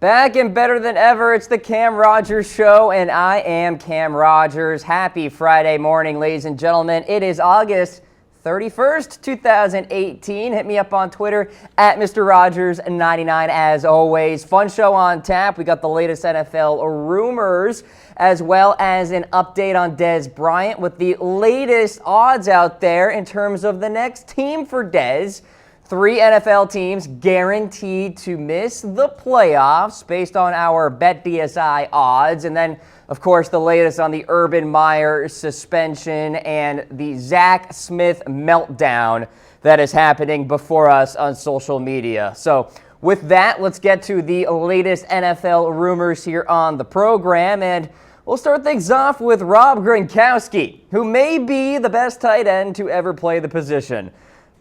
Back and better than ever, it's the Cam Rogers Show, and I am Cam Rogers. Happy Friday morning, ladies and gentlemen. It is August 31st, 2018. Hit me up on Twitter at Mr. Rogers99 as always. Fun show on tap. We got the latest NFL rumors as well as an update on Dez Bryant with the latest odds out there in terms of the next team for Dez. 3 NFL teams guaranteed to miss the playoffs based on our BetDSI odds. And then, of course, the latest on the Urban Meyer suspension and the Zach Smith meltdown that is happening before us on social media. So with that, let's get to the latest NFL rumors here on the program. And we'll start things off with Rob Gronkowski, who may be the best tight end to ever play the position.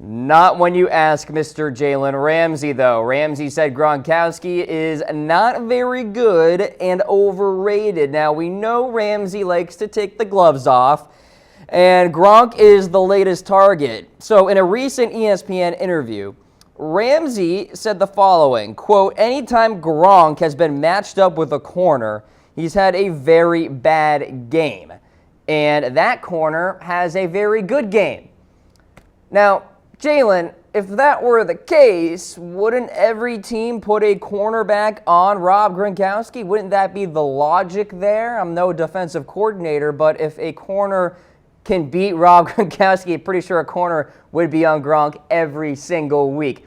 Not when you ask Mr. Jalen Ramsey, though. Ramsey said Gronkowski is not very good and overrated. Now, we know Ramsey likes to take the gloves off, and Gronk is the latest target. So, in a recent ESPN interview, Ramsey said the following, quote, "Anytime Gronk has been matched up with a corner, he's had a very bad game. And that corner has a very good game." Now, Jalen, if that were the case, wouldn't every team put a cornerback on Rob Gronkowski? Wouldn't that be the logic there? I'm no defensive coordinator, but if a corner can beat Rob Gronkowski, I'm pretty sure a corner would be on Gronk every single week.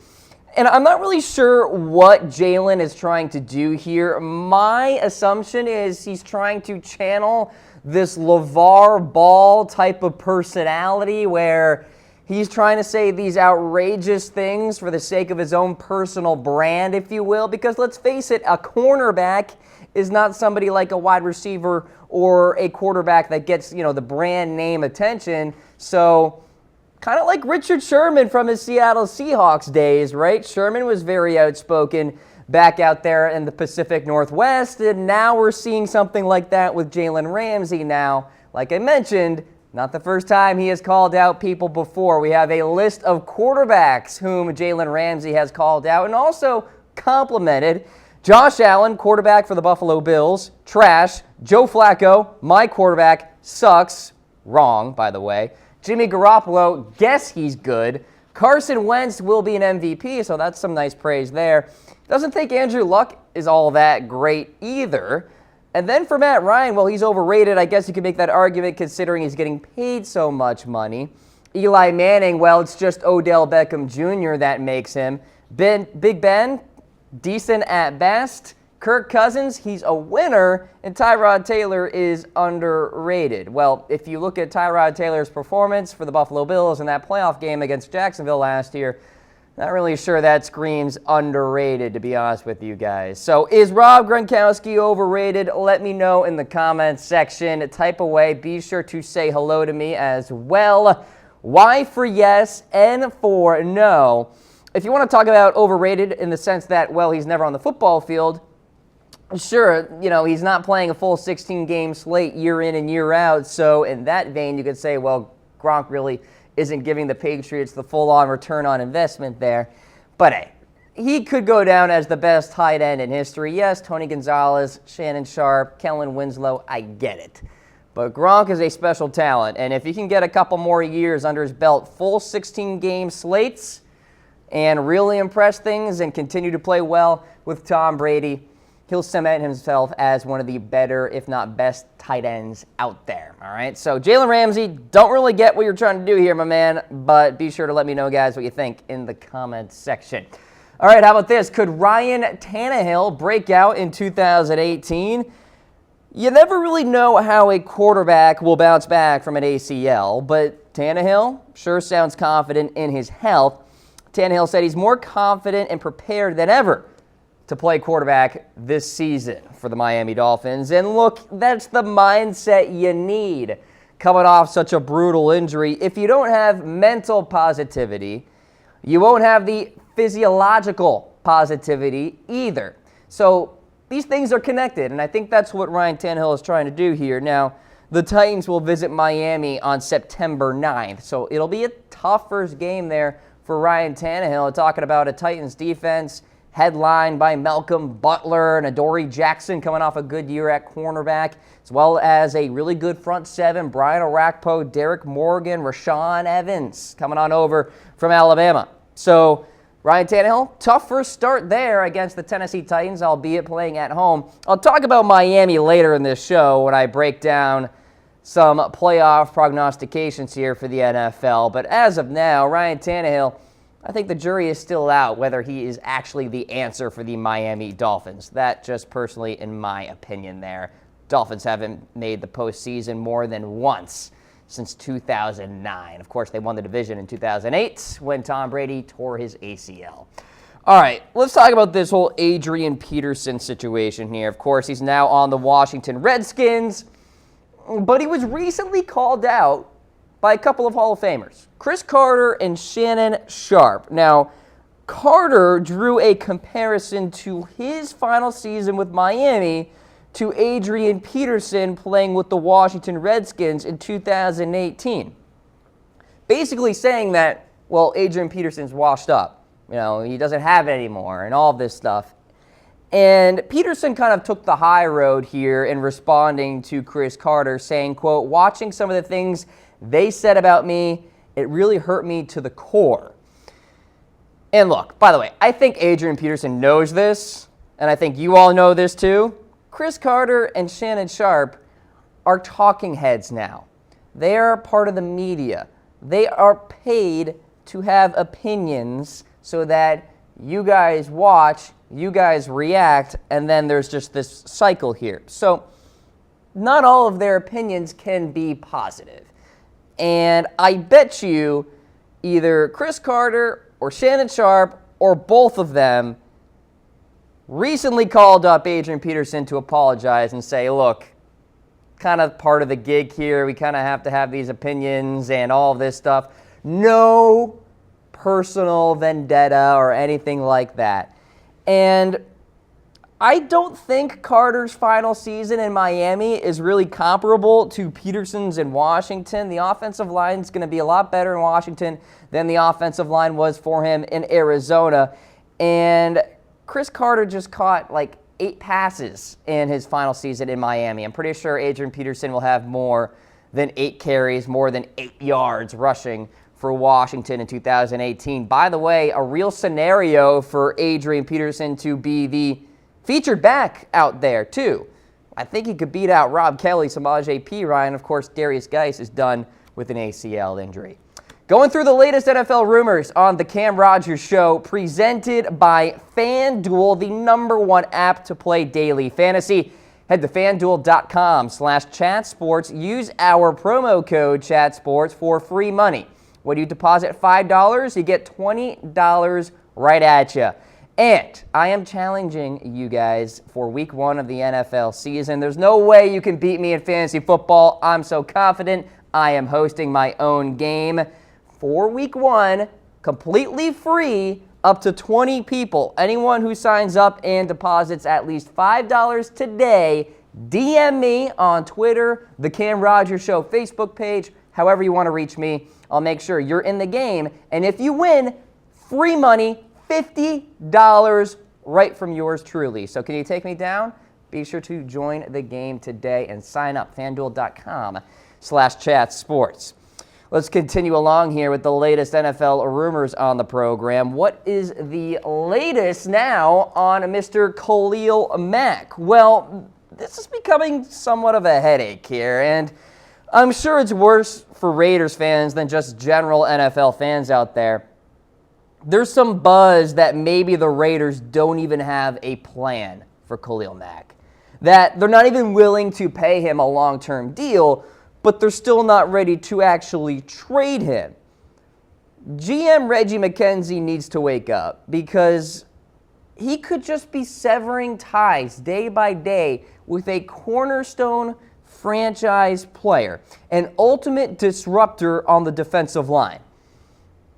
And I'm not really sure what Jalen is trying to do here. My assumption is he's trying to channel this LeVar Ball type of personality where he's trying to say these outrageous things for the sake of his own personal brand, if you will, because let's face it, a cornerback is not somebody like a wide receiver or a quarterback that gets, the brand name attention. So kind of like Richard Sherman from his Seattle Seahawks days, right? Sherman was very outspoken back out there in the Pacific Northwest, and now we're seeing something like that with Jalen Ramsey now. Like I mentioned, not the first time he has called out people before. We have a list of quarterbacks whom Jalen Ramsey has called out and also complimented. Josh Allen, quarterback for the Buffalo Bills, trash. Joe Flacco, my quarterback, sucks. Wrong, by the way. Jimmy Garoppolo, guess he's good. Carson Wentz will be an MVP, so that's some nice praise there. Doesn't think Andrew Luck is all that great either. And then for Matt Ryan, well, he's overrated. I guess you could make that argument considering he's getting paid so much money. Eli Manning, well, it's just Odell Beckham Jr. that makes him. Big Ben, decent at best. Kirk Cousins, he's a winner. And Tyrod Taylor is underrated. Well, if you look at Tyrod Taylor's performance for the Buffalo Bills in that playoff game against Jacksonville last year, not really sure that screams underrated, to be honest with you guys. So is Rob Gronkowski overrated? Let me know in the comments section. Type away. Be sure to say hello to me as well. Y for yes, N for no. If you want to talk about overrated in the sense that, well, he's never on the football field, sure, he's not playing a full 16-game slate year in and year out. So in that vein, you could say, well, Gronk really isn't giving the Patriots the full-on return on investment there. But hey, he could go down as the best tight end in history. Yes, Tony Gonzalez, Shannon Sharp, Kellen Winslow, I get it. But Gronk is a special talent, and if he can get a couple more years under his belt, full 16-game slates, and really impress things and continue to play well with Tom Brady, he'll cement himself as one of the better, if not best, tight ends out there. All right, so Jalen Ramsey, don't really get what you're trying to do here, my man, but be sure to let me know, guys, what you think in the comments section. All right, how about this? Could Ryan Tannehill break out in 2018? You never really know how a quarterback will bounce back from an ACL, but Tannehill sure sounds confident in his health. Tannehill said he's more confident and prepared than ever to play quarterback this season for the Miami Dolphins. And look, that's the mindset you need coming off such a brutal injury. If you don't have mental positivity, you won't have the physiological positivity either. So these things are connected, and I think that's what Ryan Tannehill is trying to do here. Now, the Titans will visit Miami on September 9th, so it'll be a tough first game there for Ryan Tannehill. Talking about a Titans defense headlined by Malcolm Butler and Adoree Jackson coming off a good year at cornerback, as well as a really good front seven, Brian Orakpo, Derek Morgan, Rashaan Evans coming on over from Alabama. So Ryan Tannehill, tough first start there against the Tennessee Titans, albeit playing at home. I'll talk about Miami later in this show when I break down some playoff prognostications here for the NFL. But as of now, Ryan Tannehill, I think the jury is still out whether he is actually the answer for the Miami Dolphins. That just personally, in my opinion there. Dolphins haven't made the postseason more than once since 2009. Of course, they won the division in 2008 when Tom Brady tore his ACL. All right, let's talk about this whole Adrian Peterson situation here. Of course, he's now on the Washington Redskins, but he was recently called out by a couple of Hall of Famers, Cris Carter and Shannon Sharpe. Now, Carter drew a comparison to his final season with Miami to Adrian Peterson playing with the Washington Redskins in 2018. Basically saying that, well, Adrian Peterson's washed up. You know, he doesn't have it anymore and all this stuff. And Peterson kind of took the high road here in responding to Cris Carter, saying, quote, "Watching some of the things they said about me, it really hurt me to the core." And look, by the way, I think Adrian Peterson knows this, and I think you all know this too. Cris Carter and Shannon Sharpe are talking heads now. They are part of the media. They are paid to have opinions so that you guys watch, you guys react, and then there's just this cycle here. So not all of their opinions can be positive. And I bet you either Cris Carter or Shannon Sharpe or both of them recently called up Adrian Peterson to apologize and say, look, kind of part of the gig here. We kind of have to have these opinions and all of this stuff. No personal vendetta or anything like that. And I don't think Carter's final season in Miami is really comparable to Peterson's in Washington. The offensive line is going to be a lot better in Washington than the offensive line was for him in Arizona. And Cris Carter just caught like 8 passes in his final season in Miami. I'm pretty sure Adrian Peterson will have more than 8 carries, more than 8 yards rushing for Washington in 2018. By the way, a real scenario for Adrian Peterson to be the featured back out there, too. I think he could beat out Rob Kelly, Samaje Perine. Of course, Darius Geis is done with an ACL injury. Going through the latest NFL rumors on the Cam Rogers Show, presented by FanDuel, the #1 app to play daily fantasy. Head to FanDuel.com/chatsports. Use our promo code chatsports for free money. When you deposit $5, you get $20 right at you. And I am challenging you guys for week 1 of the NFL season. There's no way you can beat me in fantasy football. I'm so confident. I am hosting my own game for week 1, completely free, up to 20 people. Anyone who signs up and deposits at least $5 today, DM me on Twitter, the Cam Rogers Show Facebook page, however you want to reach me. I'll make sure you're in the game. And if you win, free money, $50 right from yours truly. So can you take me down? Be sure to join the game today and sign up, FanDuel.com/chatsports. Let's continue along here with the latest NFL rumors on the program. What is the latest now on Mr. Khalil Mac? Well, this is becoming somewhat of a headache here, and I'm sure it's worse for Raiders fans than just general NFL fans out there. There's some buzz that maybe the Raiders don't even have a plan for Khalil Mac, that they're not even willing to pay him a long-term deal, but they're still not ready to actually trade him. GM Reggie McKenzie needs to wake up, because he could just be severing ties day by day with a cornerstone franchise player, an ultimate disruptor on the defensive line.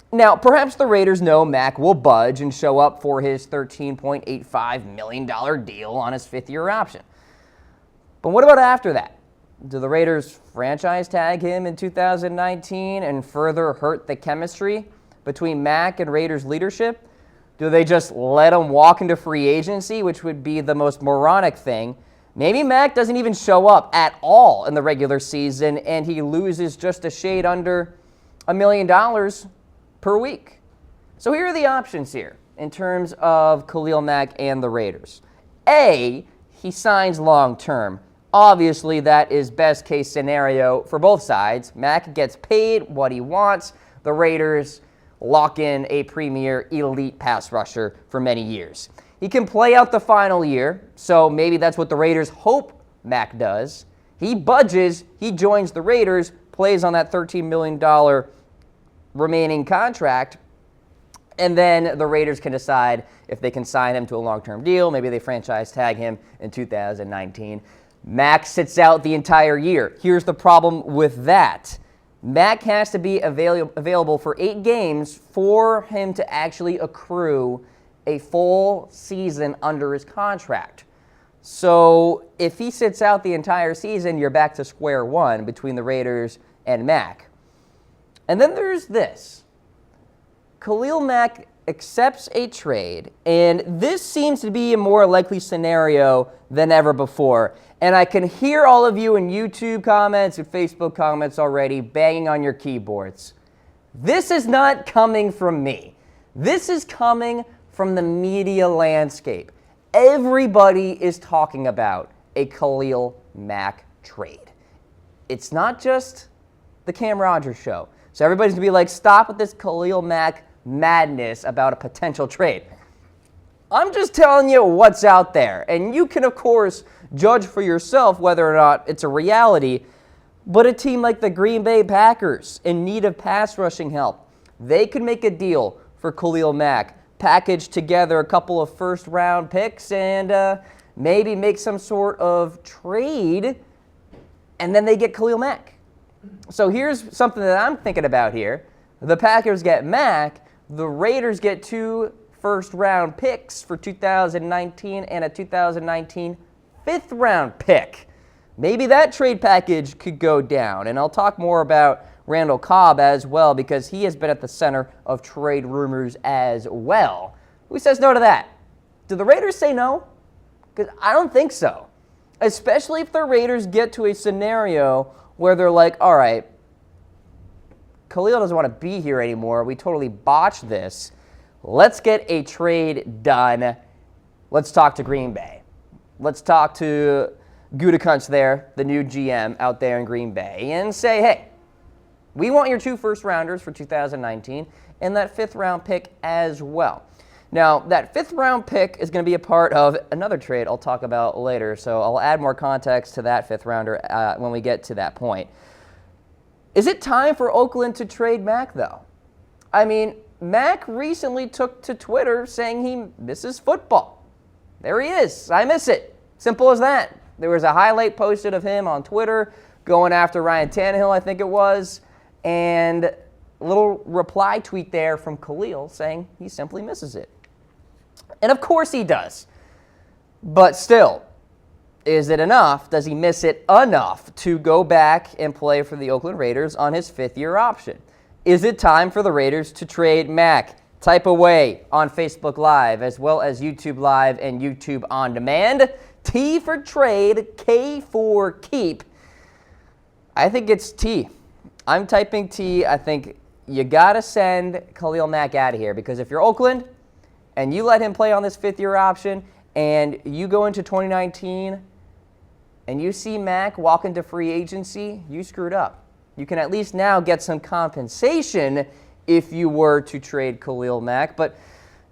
Now, perhaps the Raiders know Mack will budge and show up for his $13.85 million deal on his 5th-year option. But what about after that? Do the Raiders franchise tag him in 2019 and further hurt the chemistry between Mack and Raiders leadership? Do they just let him walk into free agency, which would be the most moronic thing? Maybe Mack doesn't even show up at all in the regular season, and he loses just a shade under $1 million per week. So here are the options here in terms of Khalil Mack and the Raiders. A, he signs long-term. Obviously, that is best-case scenario for both sides. Mack gets paid what he wants. The Raiders lock in a premier elite pass rusher for many years. He can play out the final year, so maybe that's what the Raiders hope Mack does. He budges, he joins the Raiders, plays on that $13 million remaining contract, and then the Raiders can decide if they can sign him to a long-term deal. Maybe they franchise tag him in 2019. Mack sits out the entire year. Here's the problem with that. Mack has to be available for 8 games for him to actually accrue a full season under his contract. So if he sits out the entire season, you're back to square one between the Raiders and Mack. And then there's this. Khalil Mack accepts a trade, and this seems to be a more likely scenario than ever before. And I can hear all of you in YouTube comments and Facebook comments already banging on your keyboards. This is not coming from me. This is coming from the media landscape. Everybody is talking about a Khalil Mac trade. It's not just the Cam Rogers show. So everybody's going to be like, stop with this Khalil Mac madness about a potential trade. I'm just telling you what's out there. And you can, of course, judge for yourself whether or not it's a reality. But a team like the Green Bay Packers, in need of pass rushing help, they could make a deal for Khalil Mack, package together a couple of first-round picks, and maybe make some sort of trade, and then they get Khalil Mack. So here's something that I'm thinking about here. The Packers get Mack. The Raiders get 2 first-round picks for 2019 and a 2019 fifth-round pick. Maybe that trade package could go down. And I'll talk more about Randall Cobb as well, because he has been at the center of trade rumors as well. Who says no to that? Do the Raiders say no? Because I don't think so. Especially if the Raiders get to a scenario where they're like, all right, Khalil doesn't want to be here anymore. We totally botched this. Let's get a trade done. Let's talk to Green Bay. Let's talk to Gutekunst there, the new GM out there in Green Bay, and say, hey, we want your 2 first-rounders for 2019 and that 5th-round pick as well. Now, that 5th-round pick is going to be a part of another trade I'll talk about later, so I'll add more context to that 5th-rounder when we get to that point. Is it time for Oakland to trade Mack, though? I mean, Mack recently took to Twitter saying he misses football. There he is. I miss it. Simple as that. There was a highlight posted of him on Twitter going after Ryan Tannehill, I think it was, and a little reply tweet there from Khalil saying he simply misses it. And of course he does. But still, is it enough? Does he miss it enough to go back and play for the Oakland Raiders on his 5th-year option? Is it time for the Raiders to trade Mack? Type away on Facebook Live as well as YouTube Live and YouTube On Demand. T for trade, K for keep. I think it's T. I'm typing T. I think you got to send Khalil Mack out of here, because if you're Oakland and you let him play on this 5th-year option and you go into 2019 and you see Mack walk into free agency, you screwed up. You can at least now get some compensation if you were to trade Khalil Mack. But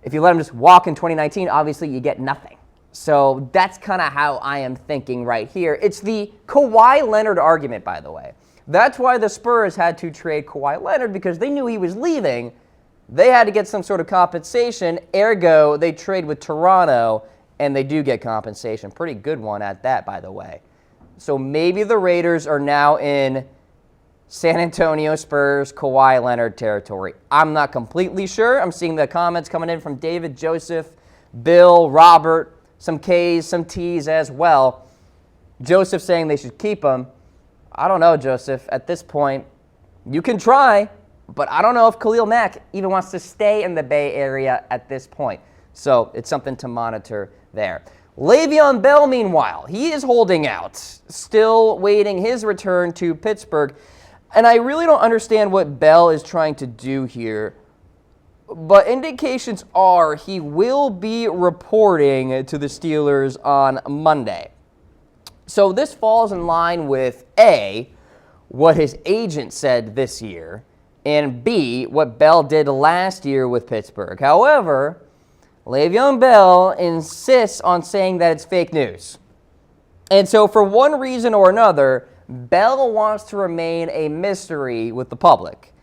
if you let him just walk in 2019, obviously you get nothing. So that's kind of how I am thinking right here. It's the Kawhi Leonard argument, by the way. That's why the Spurs had to trade Kawhi Leonard, because they knew he was leaving. They had to get some sort of compensation. Ergo, they trade with Toronto, and they do get compensation. Pretty good one at that, by the way. So maybe the Raiders are now in San Antonio Spurs, Kawhi Leonard territory. I'm not completely sure. I'm seeing the comments coming in from David, Joseph, Bill, Robert, some K's, some T's as well. Joseph saying they should keep him. I don't know, Joseph. At this point, you can try. But I don't know if Khalil Mac even wants to stay in the Bay Area at this point. So it's something to monitor there. LeVeon Bell, meanwhile, he is holding out, still waiting his return to Pittsburgh. And I really don't understand what Bell is trying to do here. But indications are he will be reporting to the Steelers on Monday. So this falls in line with A, what his agent said this year, and B, what Bell did last year with Pittsburgh. However, LeVeon Bell insists on saying that it's fake news. And so for one reason or another, Bell wants to remain a mystery with the public.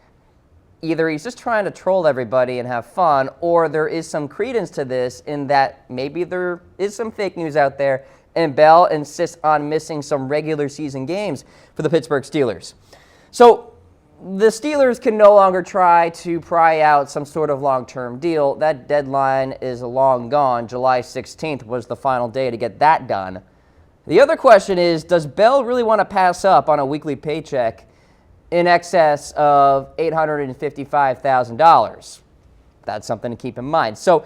Either he's just trying to troll everybody and have fun, or there is some credence to this in that maybe there is some fake news out there, and Bell insists on missing some regular season games for the Pittsburgh Steelers. So the Steelers can no longer try to pry out some sort of long-term deal. That deadline is long gone. July 16th was the final day to get that done. The other question is, does Bell really want to pass up on a weekly paycheck in excess of $855,000? That's something to keep in mind. So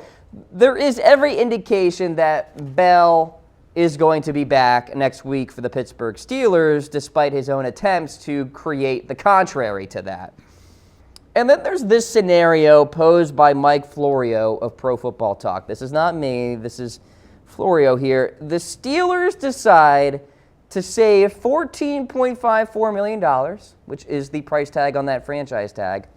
there is every indication that Bell is going to be back next week for the Pittsburgh Steelers, despite his own attempts to create the contrary to that. And then there's this scenario posed by Mike Florio of Pro Football Talk. This is not me. This is Florio here. The Steelers decide to save $14.54 million, which is the price tag on that franchise tag.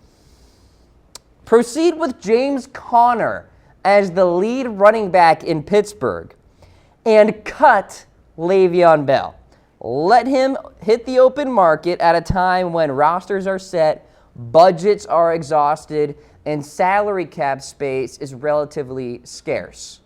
Proceed with James Conner as the lead running back in Pittsburgh, and cut LeVeon Bell. Let him hit the open market at a time when rosters are set, budgets are exhausted, and salary cap space is relatively scarce.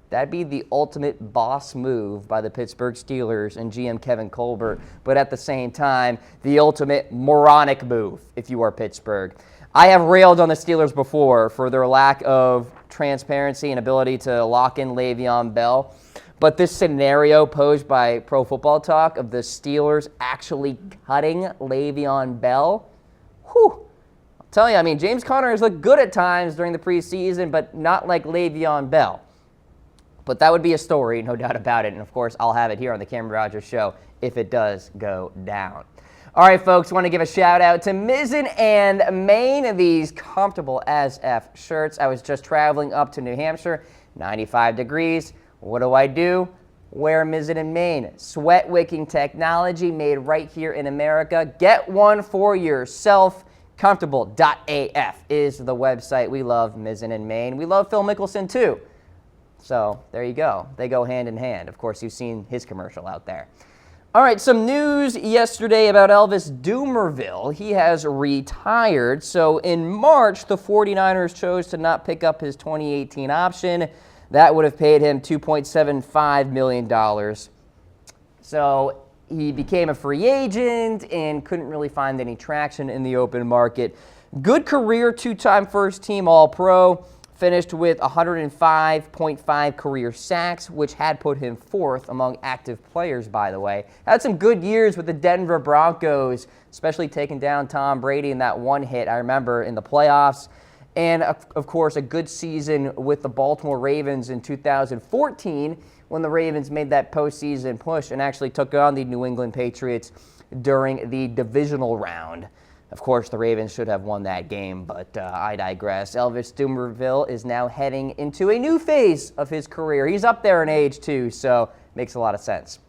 That'd be the ultimate boss move by the Pittsburgh Steelers and GM Kevin Colbert, but at the same time, the ultimate moronic move if you are Pittsburgh. I have railed on the Steelers before for their lack of transparency and ability to lock in LeVeon Bell, but this scenario posed by Pro Football Talk of the Steelers actually cutting LeVeon Bell, whew, I'll tell you, I mean, James Conner has looked good at times during the preseason, but not like LeVeon Bell. But that would be a story, no doubt about it, and of course, I'll have it here on the Cameron Rogers Show if it does go down. All right, folks, want to give a shout out to Mizzen and Maine, these comfortable as F shirts. I was just traveling up to New Hampshire, 95 degrees. What do? Wear Mizzen and Maine. Sweat wicking technology made right here in America. Get one for yourself. Comfortable.af is the website. We love Mizzen and Maine. We love Phil Mickelson, too. So there you go. They go hand in hand. Of course, you've seen his commercial out there. All right, some news yesterday about Elvis Dumervil. He has retired. So in March, the 49ers chose to not pick up his 2018 option. That would have paid him $2.75 million. So he became a free agent and couldn't really find any traction in the open market. Good career, two-time first-team All-Pro. Finished with 105.5 career sacks, which had put him fourth among active players, by the way. Had some good years with the Denver Broncos, especially taking down Tom Brady in that one hit, I remember, in the playoffs. And, of course, a good season with the Baltimore Ravens in 2014 when the Ravens made that postseason push and actually took on the New England Patriots during the divisional round. Of course, the Ravens should have won that game, but I digress. Elvis Dumervil is now heading into a new phase of his career. He's up there in age, too, so makes a lot of sense.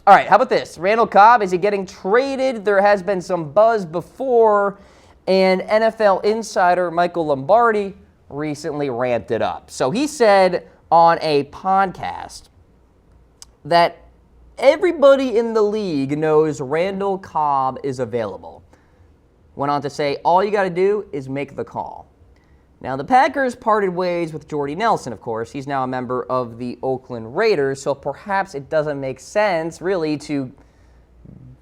All right, how about this? Randall Cobb, is he getting traded? There has been some buzz before, and NFL insider Michael Lombardi recently ramped it up. So he said on a podcast that everybody in the league knows Randall Cobb is available. Went on to say, all you got to do is make the call. Now, the Packers parted ways with Jordy Nelson, of course. He's now a member of the Oakland Raiders, so perhaps it doesn't make sense, really, to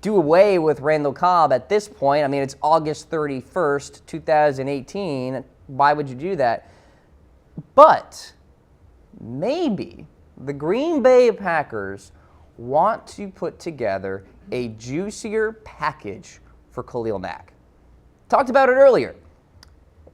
do away with Randall Cobb at this point. I mean, it's August 31st, 2018. Why would you do that? But maybe the Green Bay Packers want to put together a juicier package for Khalil Mack. Talked about it earlier.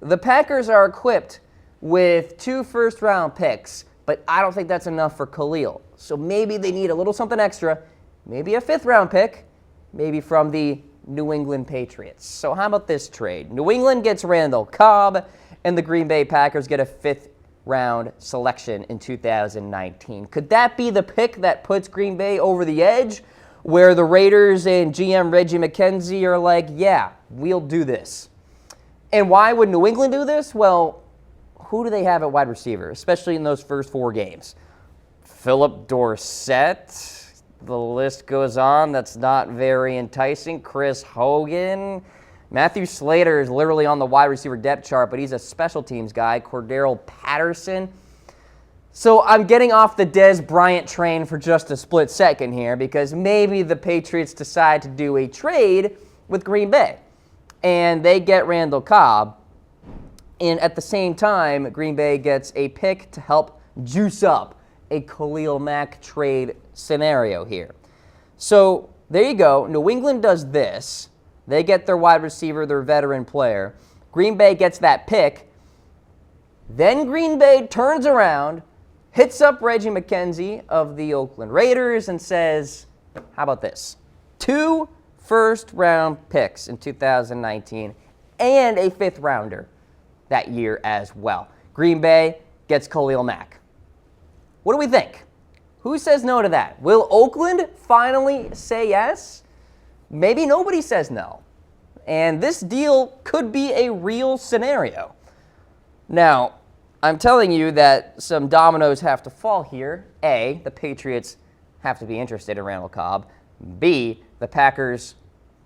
The Packers are equipped with 2 first-round picks, but I don't think that's enough for Khalil. So maybe they need a little something extra, maybe a 5th-round pick, maybe from the New England Patriots. So how about this trade? New England gets Randall, Cobb, and the Green Bay Packers get a 5th-round selection in 2019. Could that be the pick that puts Green Bay over the edge, where the Raiders and GM Reggie McKenzie are like, yeah, we'll do this? And why would New England do this? Well, who do they have at wide receiver, especially in those first 4 games? Philip Dorsett. The list goes on. That's not very enticing. Chris Hogan. Matthew Slater is literally on the wide receiver depth chart, but he's a special teams guy. Cordero Patterson. So I'm getting off the Dez Bryant train for just a split second here, because maybe the Patriots decide to do a trade with Green Bay, and they get Randall Cobb, and at the same time, Green Bay gets a pick to help juice up a Khalil Mac trade scenario here. So there you go. New England does this. They get their wide receiver, their veteran player. Green Bay gets that pick. Then Green Bay turns around, hits up Reggie McKenzie of the Oakland Raiders and says, how about this? 2 first-round picks in 2019 and a 5th rounder that year as well. Green Bay gets Khalil Mac. What do we think? Who says no to that? Will Oakland finally say yes? Maybe nobody says no. And this deal could be a real scenario. Now, I'm telling you that some dominoes have to fall here. A, the Patriots have to be interested in Randall Cobb. B, the Packers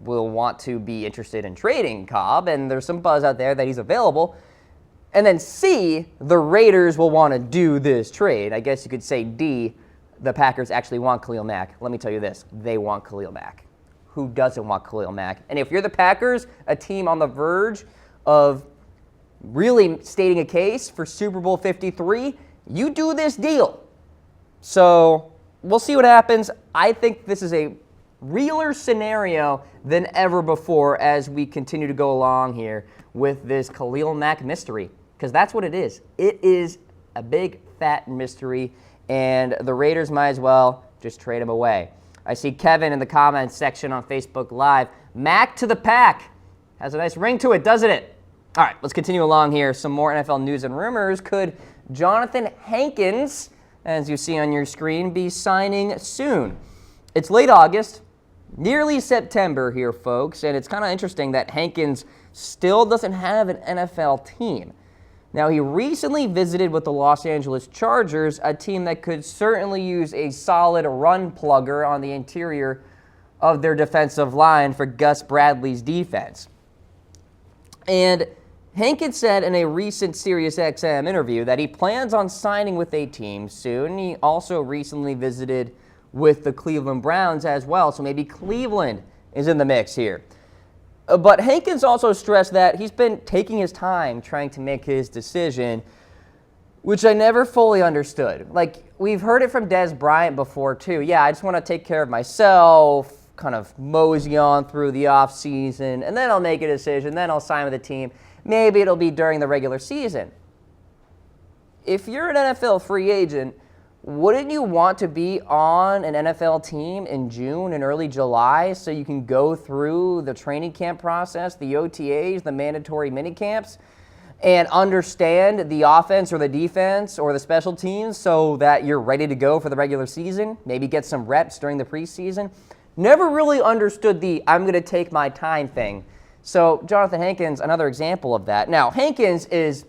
will want to be interested in trading Cobb, and there's some buzz out there that he's available. And then C, the Raiders will want to do this trade. I guess you could say D, the Packers actually want Khalil Mack. Let me tell you this, they want Khalil Mack. Who doesn't want Khalil Mack? And if you're the Packers, a team on the verge of really stating a case for Super Bowl 53, you do this deal. So we'll see what happens. I think this is a realer scenario than ever before as we continue to go along here with this Khalil Mack mystery, because that's what it is. It is a big, fat mystery, and the Raiders might as well just trade him away. I see Kevin in the comments section on Facebook Live. Mack to the pack. Has a nice ring to it, doesn't it? All right, let's continue along here. Some more NFL news and rumors. Could Johnathan Hankins, as you see on your screen, be signing soon? It's late August, nearly September here, folks, and it's kind of interesting that Hankins still doesn't have an NFL team. Now, he recently visited with the Los Angeles Chargers, a team that could certainly use a solid run plugger on the interior of their defensive line for Gus Bradley's defense. And Hankins said in a recent SiriusXM interview that he plans on signing with a team soon. He also recently visited with the Cleveland Browns as well, so maybe Cleveland is in the mix here. But Hankins also stressed that he's been taking his time trying to make his decision, which I never fully understood. Like, we've heard it from Dez Bryant before, too. Yeah, I just want to take care of myself, kind of mosey on through the offseason, and then I'll make a decision, then I'll sign with the team. Maybe it'll be during the regular season. If you're an NFL free agent, wouldn't you want to be on an NFL team in June and early July so you can go through the training camp process, the OTAs, the mandatory minicamps, and understand the offense or the defense or the special teams so that you're ready to go for the regular season, maybe get some reps during the preseason? Never really understood the I'm going to take my time thing. So Johnathan Hankins, another example of that. Now, Hankins is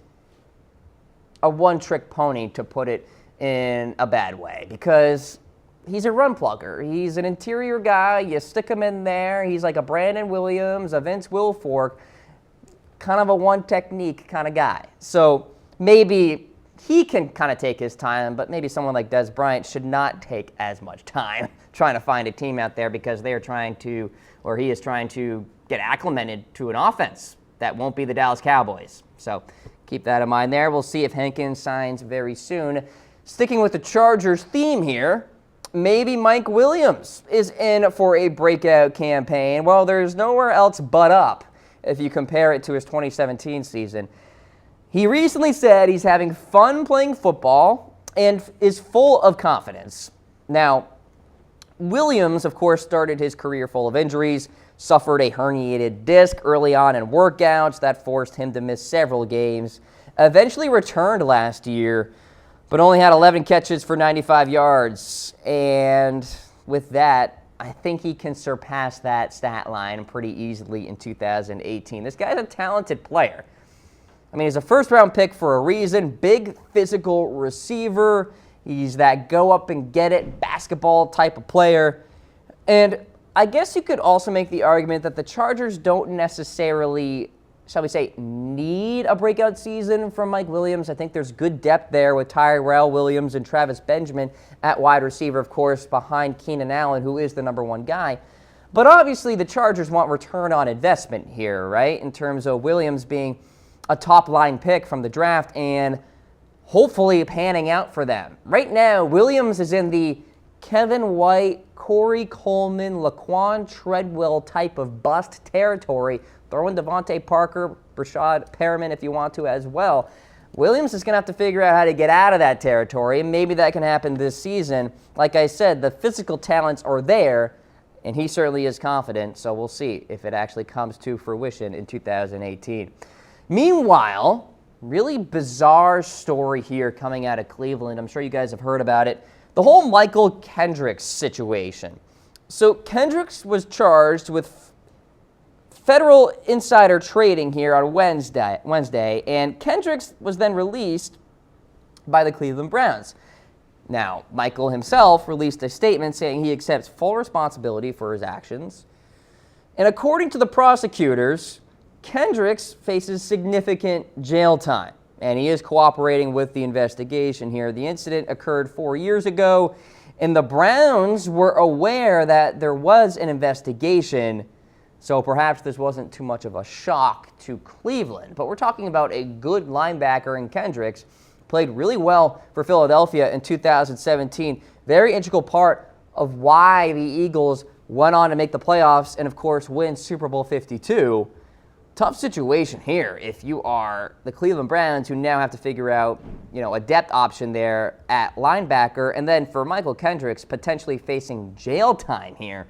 a one-trick pony, to put it in a bad way, because he's a run plugger. He's an interior guy. You stick him in there. He's like a Brandon Williams, a Vince Wilfork, kind of a one-technique kind of guy. So maybe he can kind of take his time, but maybe someone like Dez Bryant should not take as much time trying to find a team out there, because they are trying to, or he is trying to get acclimated to an offense that won't be the Dallas Cowboys. So keep that in mind there. We'll see if Hankins signs very soon. Sticking with the Chargers theme here, maybe Mike Williams is in for a breakout campaign. Well, there's nowhere else but up if you compare it to his 2017 season. He recently said he's having fun playing football and is full of confidence. Now, Williams, of course, started his career full of injuries, suffered a herniated disc early on in workouts that forced him to miss several games, eventually returned last year, but only had 11 catches for 95 yards. And with that, I think he can surpass that stat line pretty easily in 2018. This guy's a talented player. I mean, he's a first-round pick for a reason, big physical receiver. He's that go-up-and-get-it basketball type of player. And I guess you could also make the argument that the Chargers don't necessarily, shall we say, need a breakout season from Mike Williams. I think there's good depth there with Tyrell Williams and Travis Benjamin at wide receiver, of course, behind Keenan Allen, who is the number one guy. But obviously the Chargers want return on investment here, right, in terms of Williams being a top-line pick from the draft and hopefully panning out for them. Right now, Williams is in the Kevin White, Corey Coleman, Laquan Treadwell type of bust territory. Throw in Devontae Parker, Brashad Perriman if you want to as well. Williams is going to have to figure out how to get out of that territory, and maybe that can happen this season. Like I said, the physical talents are there, and he certainly is confident, so we'll see if it actually comes to fruition in 2018. Meanwhile, really bizarre story here coming out of Cleveland. I'm sure you guys have heard about it. The whole Mychal Kendricks situation. So Kendricks was charged with federal insider trading here on Wednesday, and Kendricks was then released by the Cleveland Browns. Now, Mychal himself released a statement saying he accepts full responsibility for his actions. And according to the prosecutors, Kendricks faces significant jail time, and he is cooperating with the investigation here. The incident occurred 4 years ago, and the Browns were aware that there was an investigation, so perhaps this wasn't too much of a shock to Cleveland. But we're talking about a good linebacker in Kendricks, played really well for Philadelphia in 2017. Very integral part of why the Eagles went on to make the playoffs and, of course, win Super Bowl 52. Tough situation here if you are the Cleveland Browns, who now have to figure out, a depth option there at linebacker, and then for Mychal Kendricks potentially facing jail time here.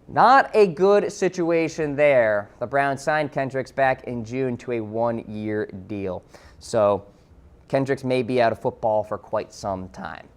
Not a good situation there. The Browns signed Kendricks back in June to a one-year deal. So Kendricks may be out of football for quite some time.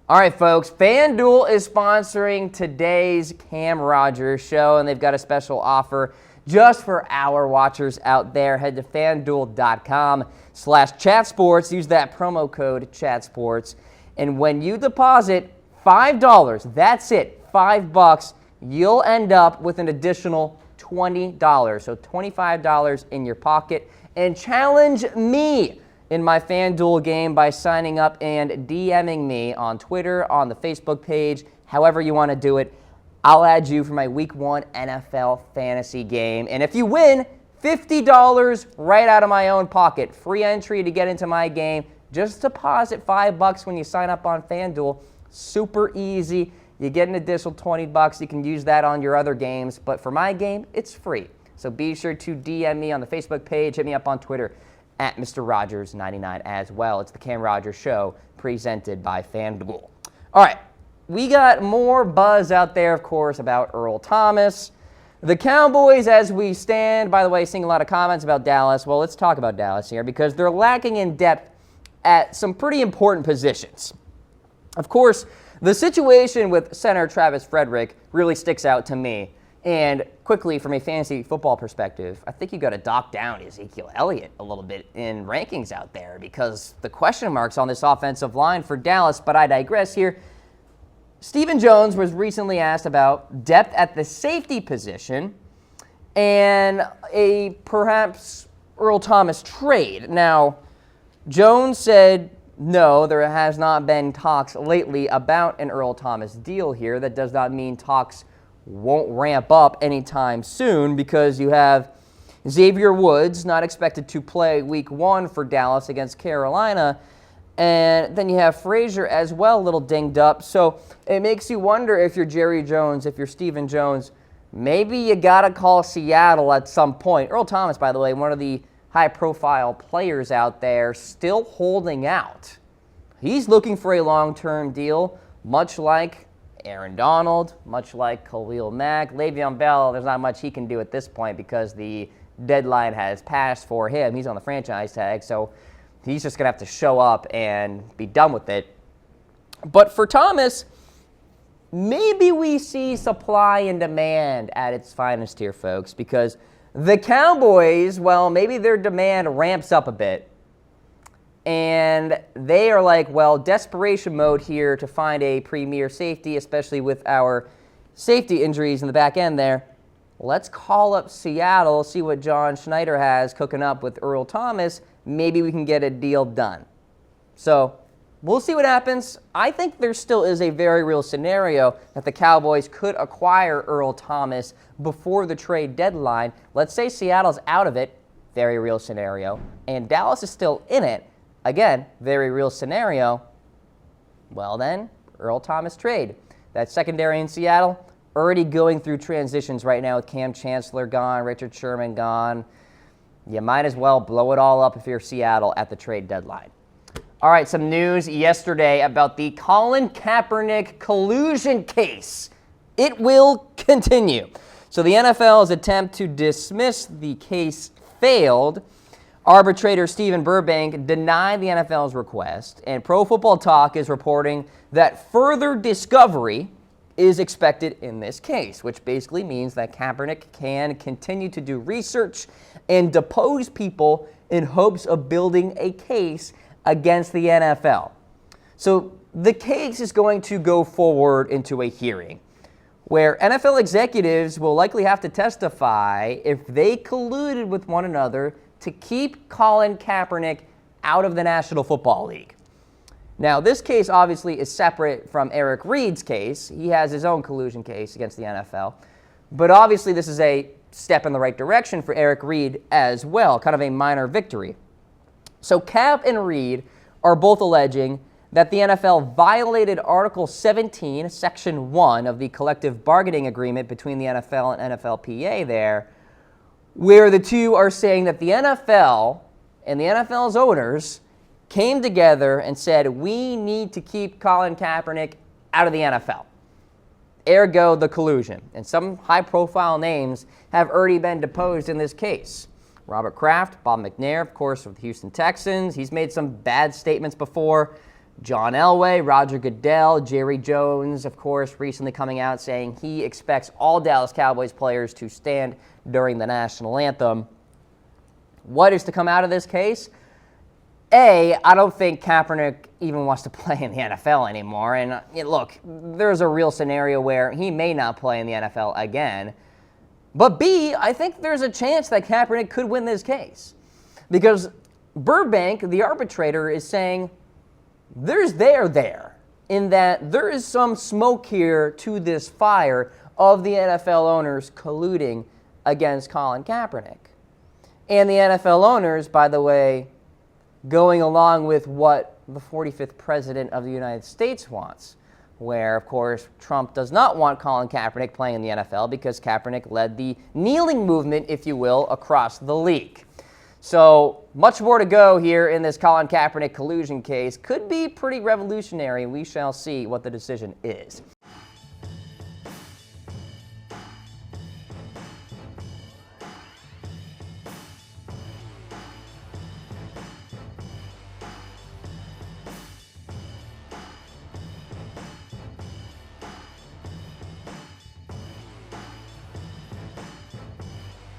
All right, folks, FanDuel is sponsoring today's Cam Rogers show, and they've got a special offer just for our watchers out there. Head to FanDuel.com/chatsports. Use that promo code chatsports. And when you deposit $5, that's it, $5, you'll end up with an additional $20. So $25 in your pocket. And challenge me in my FanDuel game by signing up and DMing me on Twitter, on the Facebook page, however you want to do it. I'll add you for my Week 1 NFL fantasy game. And if you win, $50 right out of my own pocket. Free entry to get into my game. Just deposit $5 when you sign up on FanDuel. Super easy. You get an additional $20. You can use that on your other games. But for my game, it's free. So be sure to DM me on the Facebook page. Hit me up on Twitter at Mr. Rogers99 as well. It's the Cam Rogers Show presented by FanDuel. All right. We got more buzz out there, of course, about Earl Thomas. The Cowboys, as we stand, by the way, seeing a lot of comments about Dallas. Well, let's talk about Dallas here because they're lacking in depth at some pretty important positions. Of course, the situation with center Travis Frederick really sticks out to me. And quickly, from a fantasy football perspective, I think you got to dock down Ezekiel Elliott a little bit in rankings out there because the question marks on this offensive line for Dallas, but I digress here. Stephen Jones was recently asked about depth at the safety position and a perhaps Earl Thomas trade. Now, Jones said, no, there has not been talks lately about an Earl Thomas deal here. That does not mean talks won't ramp up anytime soon because you have Xavier Woods not expected to play Week 1 for Dallas against Carolina. And then you have Frazier as well, a little dinged up. So it makes you wonder if you're Jerry Jones, if you're Stephen Jones, maybe you got to call Seattle at some point. Earl Thomas, by the way, one of the high-profile players out there, still holding out. He's looking for a long-term deal, much like Aaron Donald, much like Khalil Mac. LeVeon Bell, there's not much he can do at this point because the deadline has passed for him. He's on the franchise tag, so he's just going to have to show up and be done with it. But for Thomas, maybe we see supply and demand at its finest here, folks, because the Cowboys, well, maybe their demand ramps up a bit. And they are like, well, desperation mode here to find a premier safety, especially with our safety injuries in the back end there. Let's call up Seattle, see what John Schneider has cooking up with Earl Thomas. Maybe we can get a deal done. So we'll see what happens. I think there still is a very real scenario that the Cowboys could acquire Earl Thomas before the trade deadline. Let's say Seattle's out of it, very real scenario, and Dallas is still in it. Again, very real scenario. Well then, Earl Thomas trade. That secondary in Seattle, already going through transitions right now with Cam Chancellor gone, Richard Sherman gone. You might as well blow it all up if you're Seattle at the trade deadline. All right, some news yesterday about the Colin Kaepernick collusion case. It will continue. So the NFL's attempt to dismiss the case failed. Arbitrator Stephen Burbank denied the NFL's request, and Pro Football Talk is reporting that further discovery is expected in this case, which basically means that Kaepernick can continue to do research and depose people in hopes of building a case against the NFL. So the case is going to go forward into a hearing where NFL executives will likely have to testify if they colluded with one another to keep Colin Kaepernick out of the National Football League. Now, this case obviously is separate from Eric Reid's case. He has his own collusion case against the NFL. But obviously this is a step in the right direction for Eric Reid as well, kind of a minor victory. So Cap and Reid are both alleging that the NFL violated Article 17, Section 1 of the collective bargaining agreement between the NFL and NFLPA there, where the two are saying that the NFL and the NFL's owners came together and said, we need to keep Colin Kaepernick out of the NFL. Ergo, the collusion. And some high-profile names have already been deposed in this case. Robert Kraft, Bob McNair, of course, of the Houston Texans. He's made some bad statements before. John Elway, Roger Goodell, Jerry Jones, of course, recently coming out saying he expects all Dallas Cowboys players to stand during the national anthem. What is to come out of this case? I don't think Kaepernick even wants to play in the NFL anymore. And look, there's a real scenario where he may not play in the NFL again. But B, I think there's a chance that Kaepernick could win this case. Because Burbank, the arbitrator, is saying there's there in that there is some smoke here to this fire of the NFL owners colluding against Colin Kaepernick. And the NFL owners, by the way, going along with what the 45th president of the United States wants, where, of course, Trump does not want Colin Kaepernick playing in the NFL because Kaepernick led the kneeling movement, if you will, across the league. So much more to go here in this Colin Kaepernick collusion case. Could be pretty revolutionary. We shall see what the decision is.